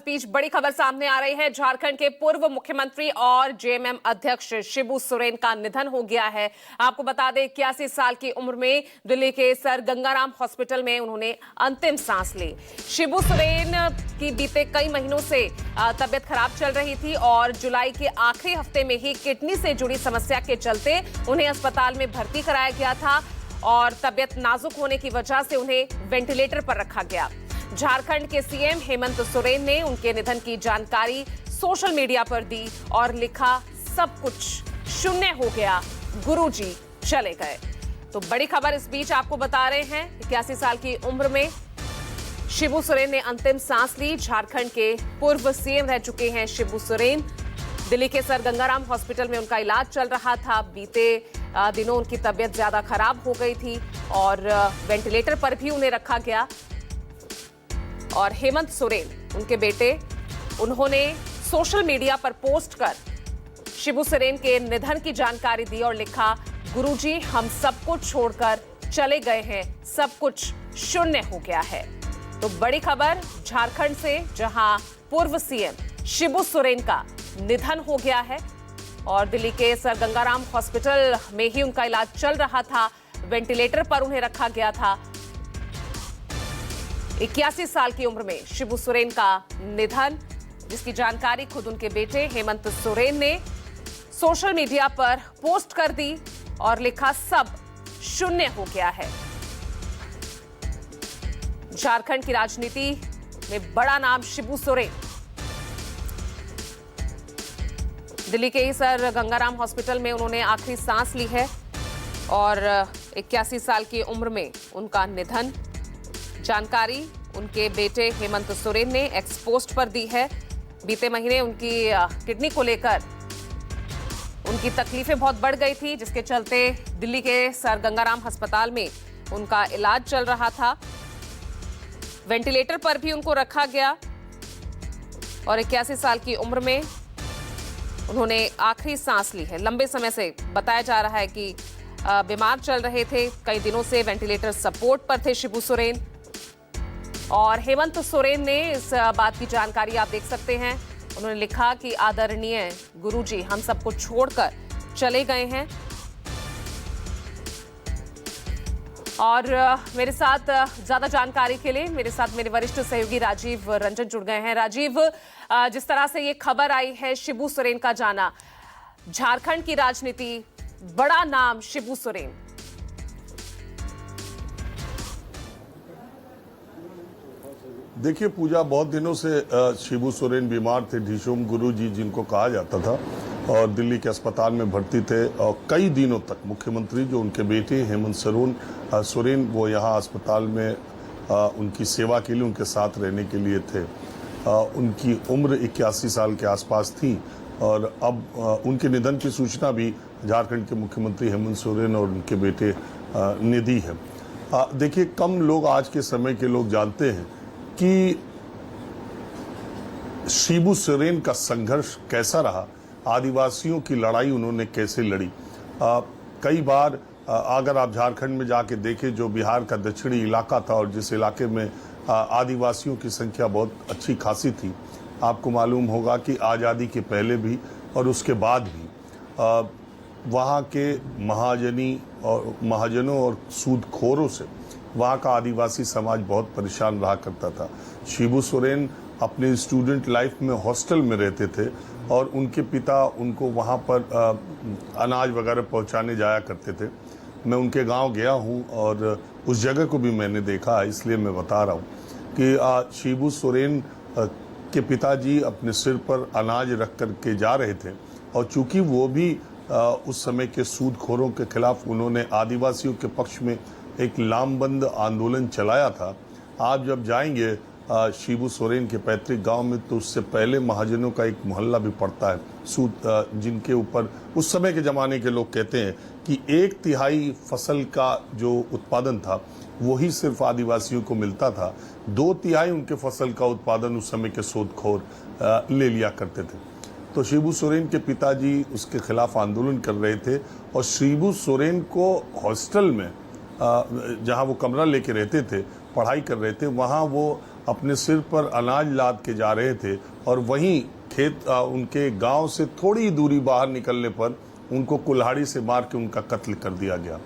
इस बीच बड़ी खबर सामने आ रही है। झारखंड के पूर्व मुख्यमंत्री और जेएमएम अध्यक्ष शिबू सोरेन का निधन हो गया है। आपको बता दें 81 साल की उम्र में दिल्ली के सर गंगाराम हॉस्पिटल में उन्होंने अंतिम सांस ली। शिबू सोरेन की बीते कई महीनों से तबियत खराब चल रही थी और जुलाई के आखिरी हफ्ते में ही किडनी से जुड़ी समस्या के चलते उन्हें अस्पताल में भर्ती कराया गया था और तबियत नाजुक होने की वजह से उन्हें वेंटिलेटर पर रखा गया। झारखंड के सीएम हेमंत सोरेन ने उनके निधन की जानकारी सोशल मीडिया पर दी और लिखा, सब कुछ शून्य हो गया, गुरुजी चले गए। तो बड़ी खबर इस बीच आपको बता रहे हैं, 81 साल की उम्र में शिबू सोरेन ने अंतिम सांस ली। झारखंड के पूर्व सीएम रह चुके हैं शिबू सोरेन। दिल्ली के सर गंगाराम हॉस्पिटल में उनका इलाज चल रहा था। बीते दिनों उनकी तबियत ज्यादा खराब हो गई थी और वेंटिलेटर पर भी उन्हें रखा गया। और हेमंत सोरेन उनके बेटे, उन्होंने सोशल मीडिया पर पोस्ट कर शिबू सोरेन के निधन की जानकारी दी और लिखा, गुरुजी हम सब कुछ छोड़कर चले गए हैं, सब कुछ शून्य हो गया है। तो बड़ी खबर झारखंड से, जहां पूर्व सीएम शिबू सोरेन का निधन हो गया है और दिल्ली के सर गंगाराम हॉस्पिटल में ही उनका इलाज चल रहा था। वेंटिलेटर पर उन्हें रखा गया था। 81 साल की उम्र में शिबू सोरेन का निधन, जिसकी जानकारी खुद उनके बेटे हेमंत सोरेन ने सोशल मीडिया पर पोस्ट कर दी और लिखा, सब शून्य हो गया है। झारखंड की राजनीति में बड़ा नाम शिबू सोरेन। दिल्ली के ही सर गंगाराम हॉस्पिटल में उन्होंने आखिरी सांस ली है और 81 साल की उम्र में उनका निधन। जानकारी उनके बेटे हेमंत सोरेन ने एक्स पोस्ट पर दी है। बीते महीने उनकी किडनी को लेकर उनकी तकलीफें बहुत बढ़ गई थी, जिसके चलते दिल्ली के सर गंगाराम अस्पताल में उनका इलाज चल रहा था। वेंटिलेटर पर भी उनको रखा गया और 81 साल की उम्र में उन्होंने आखिरी सांस ली है। लंबे समय से बताया जा रहा है कि बीमार चल रहे थे, कई दिनों से वेंटिलेटर सपोर्ट पर थे शिबू सोरेन। और हेमंत सोरेन ने इस बात की जानकारी आप देख सकते हैं। उन्होंने लिखा कि आदरणीय गुरुजी हम सबको छोड़कर चले गए हैं। और मेरे साथ ज्यादा जानकारी के लिए मेरे साथ मेरे वरिष्ठ सहयोगी राजीव रंजन जुड़ गए हैं। राजीव, जिस तरह से ये खबर आई है शिबू सोरेन का जाना, झारखंड की राजनीति, बड़ा नाम शिबू सोरेन। देखिए पूजा, बहुत दिनों से शिबू सोरेन बीमार थे, ढिशोम गुरुजी जिनको कहा जाता था, और दिल्ली के अस्पताल में भर्ती थे। और कई दिनों तक मुख्यमंत्री जो उनके बेटे हेमंत सोरेन वो यहाँ अस्पताल में उनकी सेवा के लिए, उनके साथ रहने के लिए थे। उनकी उम्र 81 साल के आसपास थी और अब उनके निधन की सूचना भी झारखंड के मुख्यमंत्री हेमंत सोरेन और उनके बेटे ने दी है। देखिए, कम लोग आज के समय के लोग जानते हैं कि शिबू सोरेन का संघर्ष कैसा रहा, आदिवासियों की लड़ाई उन्होंने कैसे लड़ी। कई बार अगर आप झारखंड में जाके देखें, जो बिहार का दक्षिणी इलाका था और जिस इलाके में आदिवासियों की संख्या बहुत अच्छी खासी थी, आपको मालूम होगा कि आज़ादी के पहले भी और उसके बाद भी वहाँ के महाजनों और सूदखोरों से वहाँ का आदिवासी समाज बहुत परेशान रहा करता था। शिबू सोरेन अपने स्टूडेंट लाइफ में हॉस्टल में रहते थे और उनके पिता उनको वहाँ पर अनाज वगैरह पहुँचाने जाया करते थे। मैं उनके गांव गया हूँ और उस जगह को भी मैंने देखा, इसलिए मैं बता रहा हूँ कि शिबू सोरेन के पिताजी अपने सिर पर अनाज रख कर के जा रहे थे और चूंकि वो भी उस समय के सूदखोरों के खिलाफ उन्होंने आदिवासियों के पक्ष में एक लामबंद आंदोलन चलाया था। आप जब जाएंगे शिबू सोरेन के पैतृक गांव में, तो उससे पहले महाजनों का एक मोहल्ला भी पड़ता है, जिनके ऊपर उस समय के ज़माने के लोग कहते हैं कि 1/3 फसल का जो उत्पादन था वही सिर्फ आदिवासियों को मिलता था। 2/3 उनके फसल का उत्पादन उस समय के सूदखोर ले लिया करते थे। तो शिबू सोरेन के पिताजी उसके खिलाफ आंदोलन कर रहे थे और शिबू सोरेन को हॉस्टल में, जहां वो कमरा लेके रहते थे, पढ़ाई कर रहे थे, वहां वो अपने सिर पर अनाज लाद के जा रहे थे और वहीं खेत उनके गांव से थोड़ी दूरी बाहर निकलने पर उनको कुल्हाड़ी से मार के उनका कत्ल कर दिया गया।